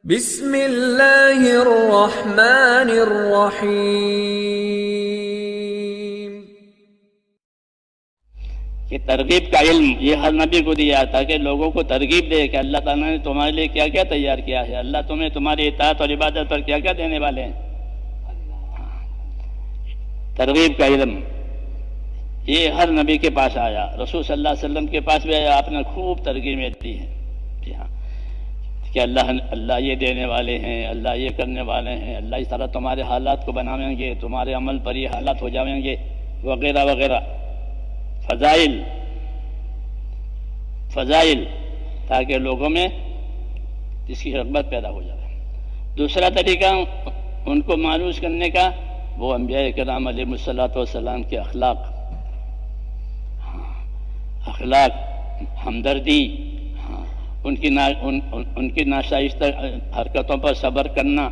بسم اللہ الرحمن الرحیم۔ کہ ترغیب کا علم یہ ہر نبی کو دیا تاکہ لوگوں کو ترغیب دے کہ اللہ تعالیٰ نے تمہارے لیے کیا کیا تیار کیا ہے، اللہ تمہیں تمہاری اطاعت اور عبادت پر کیا کیا دینے والے ہیں۔ ترغیب کا علم یہ ہر نبی کے پاس آیا، رسول صلی اللہ علیہ وسلم کے پاس بھی آیا، آپ نے خوب ترغیبیں دی ہیں جی ہاں کہ اللہ یہ دینے والے ہیں، اللہ یہ کرنے والے ہیں، اللہ اس طرح تمہارے حالات کو بنائیں گے، تمہارے عمل پر یہ حالات ہو جائیں گے وغیرہ وغیرہ۔ فضائل تاکہ لوگوں میں اس کی رغبت پیدا ہو جائے۔ دوسرا طریقہ ان کو مانوس کرنے کا وہ انبیاء کرام علیہ الصلوۃ والسلام کے اخلاق، ہمدردی، ان کی ناشائستہ حرکتوں پر صبر کرنا،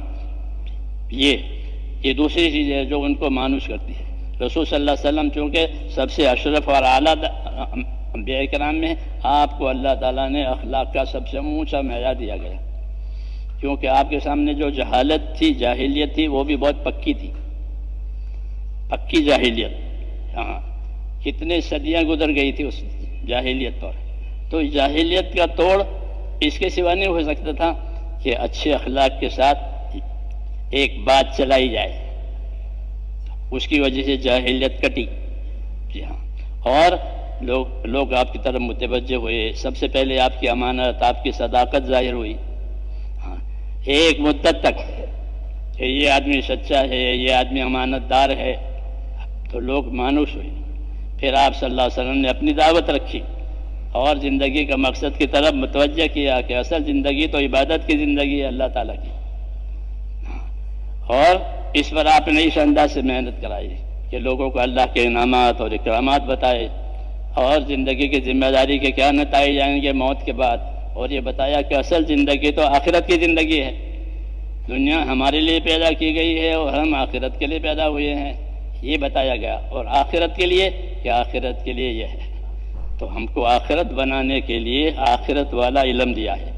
یہ دوسری چیز ہے جو ان کو مانوس کرتی ہے۔ رسول صلی اللہ علیہ وسلم چونکہ سب سے اشرف اور اعلیٰ انبیاء کرام میں، آپ کو اللہ تعالیٰ نے اخلاق کا سب سے اونچا معیار دیا گیا، کیونکہ آپ کے سامنے جو جہالت تھی، جاہلیت تھی، وہ بھی بہت پکی تھی، پکی جاہلیت۔ ہاں، کتنے صدیاں گزر گئی تھی اس جاہلیت پر، تو جاہلیت کا توڑ اس کے سوا نہیں ہو سکتا تھا کہ اچھے اخلاق کے ساتھ ایک بات چلائی جائے، اس کی وجہ سے جاہلیت کٹی جی ہاں، اور لوگ آپ کی طرف متوجہ ہوئے، سب سے پہلے آپ کی امانت، آپ کی صداقت ظاہر ہوئی۔ ہاں، ایک مدت تک کہ یہ آدمی سچا ہے، یہ آدمی امانت دار ہے، تو لوگ مانوس ہوئے۔ پھر آپ صلی اللہ علیہ وسلم نے اپنی دعوت رکھی اور زندگی کا مقصد کی طرف متوجہ کیا کہ اصل زندگی تو عبادت کی زندگی ہے اللہ تعالیٰ کی، اور اس پر آپ نے اس انداز سے محنت کرائی کہ لوگوں کو اللہ کے انعامات اور اکرامات بتائے، اور زندگی کی ذمہ داری کے کیا نتائج آئیں گے موت کے بعد، اور یہ بتایا کہ اصل زندگی تو آخرت کی زندگی ہے۔ دنیا ہمارے لیے پیدا کی گئی ہے اور ہم آخرت کے لیے پیدا ہوئے ہیں، یہ بتایا گیا، اور آخرت کے لیے کہ آخرت کے لیے یہ ہے۔ تو ہم کو آخرت بنانے کے لیے آخرت والا علم دیا ہے،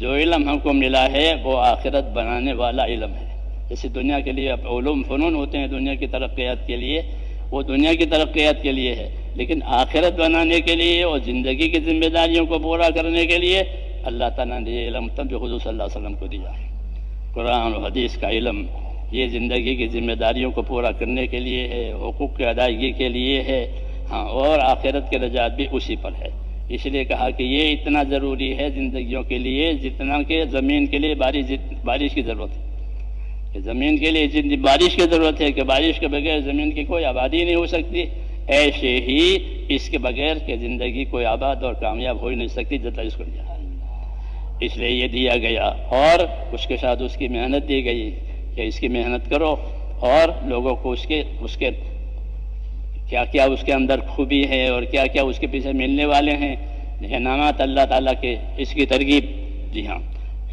جو علم ہم کو ملا ہے وہ آخرت بنانے والا علم ہے۔ جیسے دنیا کے لیے علوم فنون ہوتے ہیں دنیا کی ترقیات کے لیے، وہ دنیا کی ترقیات کے لیے ہے، لیکن آخرت بنانے کے لیے اور زندگی کی ذمہ داریوں کو پورا کرنے کے لیے اللہ تعالیٰ نے یہ علم تب حضور صلی اللہ علیہ وسلم کو دیا ہے۔ قرآن و حدیث کا علم یہ زندگی کی ذمہ داریوں کو پورا کرنے کے لیے ہے، حقوق کی ادائیگی کے لیے ہے، ہاں، اور آخرت کے رجعت بھی اسی پر ہے۔ اس لیے کہا کہ یہ اتنا ضروری ہے زندگیوں کے لیے جتنا کہ زمین کے لیے بارش کی ضرورت ہے، کہ زمین کے لیے جتنی بارش کی ضرورت ہے کہ بارش کے بغیر زمین کی کوئی آبادی نہیں ہو سکتی، ایسے ہی اس کے بغیر کہ زندگی کوئی آباد اور کامیاب ہو ہی نہیں سکتی جب تک اس کو دیا، اس لیے یہ دیا گیا، اور اس کے ساتھ اس کی محنت دی گئی کہ اس کی محنت کرو، اور لوگوں کو اس کے کیا کیا اس کے اندر خوبی ہے اور کیا کیا اس کے پیچھے ملنے والے ہیں انعامات اللہ تعالیٰ کے، اس کی ترغیب جی ہاں۔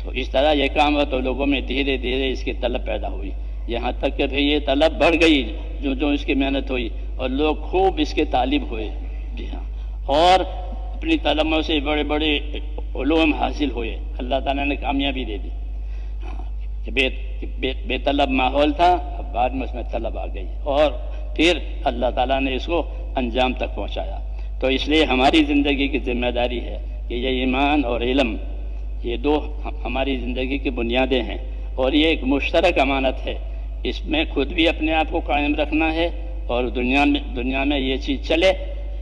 تو اس طرح یہ کام ہو تو لوگوں میں دھیرے دھیرے اس کی طلب پیدا ہوئی، یہاں تک کہ پھر یہ طلب بڑھ گئی جو اس کی محنت ہوئی، اور لوگ خوب اس کے طالب ہوئے جی ہاں، اور اپنی طلبوں سے بڑے بڑے علوم حاصل ہوئے، اللہ تعالیٰ نے کامیابی دے دی۔ کہ بے طلب ماحول تھا، اب بعد میں اس میں طلب آ گئی، اور پھر اللہ تعالیٰ نے اس کو انجام تک پہنچایا۔ تو اس لیے ہماری زندگی کی ذمہ داری ہے کہ یہ ایمان اور علم، یہ دو ہماری زندگی کی بنیادیں ہیں، اور یہ ایک مشترک امانت ہے، اس میں خود بھی اپنے آپ کو قائم رکھنا ہے، اور دنیا میں یہ چیز چلے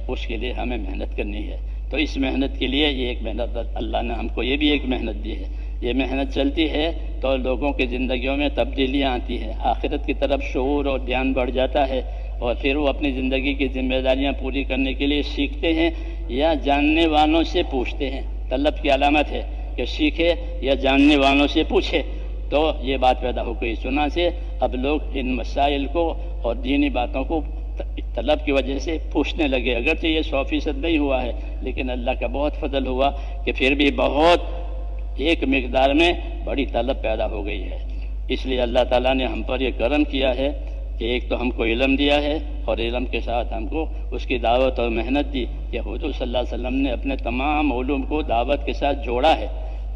اس کے لیے ہمیں محنت کرنی ہے۔ تو اس محنت کے لیے یہ ایک محنت اللہ نے ہم کو یہ بھی ایک محنت دی ہے، یہ محنت چلتی ہے تو لوگوں کی زندگیوں میں تبدیلیاں آتی ہیں، آخرت کی طرف شعور اور دھیان بڑھ جاتا ہے، اور پھر وہ اپنی زندگی کی ذمہ داریاں پوری کرنے کے لیے سیکھتے ہیں یا جاننے والوں سے پوچھتے ہیں۔ طلب کی علامت ہے کہ سیکھے یا جاننے والوں سے پوچھے، تو یہ بات پیدا ہو گئی۔ چنانچہ اب لوگ ان مسائل کو اور دینی باتوں کو طلب کی وجہ سے پوچھنے لگے، اگرچہ یہ 100% نہیں ہوا ہے، لیکن اللہ کا بہت فضل ہوا کہ پھر بھی بہت ایک مقدار میں بڑی طلب پیدا ہو گئی ہے۔ اس لیے اللہ تعالیٰ نے ہم پر یہ کرم کیا ہے کہ ایک تو ہم کو علم دیا ہے، اور علم کے ساتھ ہم کو اس کی دعوت اور محنت دی کہ حضور صلی اللہ علیہ وسلم نے اپنے تمام علوم کو دعوت کے ساتھ جوڑا ہے،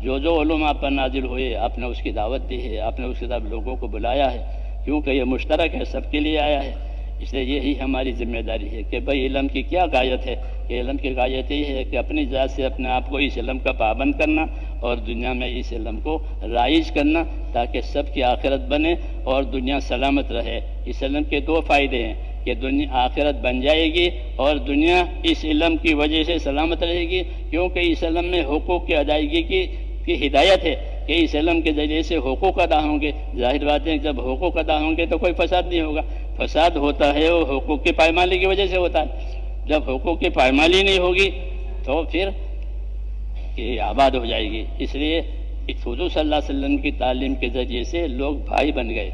جو علوم آپ پر نازل ہوئے آپ نے اس کی دعوت دی ہے، آپ نے اس کی طرف لوگوں کو بلایا ہے، کیونکہ یہ مشترک ہے، سب کے لیے آیا ہے۔ اس لیے یہی ہماری ذمہ داری ہے کہ بھئی علم کی کیا غایت ہے، کہ علم کی غایت یہ ہے کہ اپنی ذات سے اپنے آپ کو اس علم کا پابند کرنا اور دنیا میں اس علم کو رائج کرنا، تاکہ سب کی آخرت بنے اور دنیا سلامت رہے۔ اس علم کے دو فائدے ہیں کہ دنیا آخرت بن جائے گی اور دنیا اس علم کی وجہ سے سلامت رہے گی، کیونکہ اس علم میں حقوق کی ادائیگی کی ہدایت ہے کہ اس علم کے ذریعے سے حقوق ادا ہوں گے۔ ظاہر بات ہے کہ جب حقوق ادا ہوں گے تو کوئی فساد نہیں ہوگا۔ فساد ہوتا ہے وہ حقوق کی پائمالی کی وجہ سے ہوتا ہے۔ جب حقوق کی پائمالی نہیں ہوگی تو پھر یہ آباد ہو جائے گی۔ اس لیے حضور صلی اللہ علیہ وسلم کی تعلیم کے ذریعے سے لوگ بھائی بن گئے،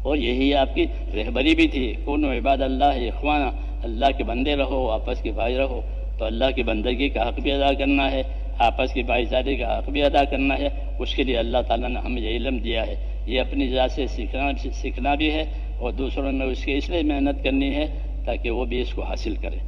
اور یہی آپ کی رہبری بھی تھی، کونوا عباد اللہ اخوانا، اللہ کے بندے رہو، آپس کے بھائی رہو۔ تو اللہ کی بندگی کا حق بھی ادا کرنا ہے، آپس کی بھائی چارے کا حق بھی ادا کرنا ہے۔ اس کے لیے اللہ تعالیٰ نے ہمیں یہ علم دیا ہے، یہ اپنی ذات سے سیکھنا بھی ہے، اور دوسروں میں اس کی اس لیے محنت کرنی ہے تاکہ وہ بھی اس کو حاصل کرے۔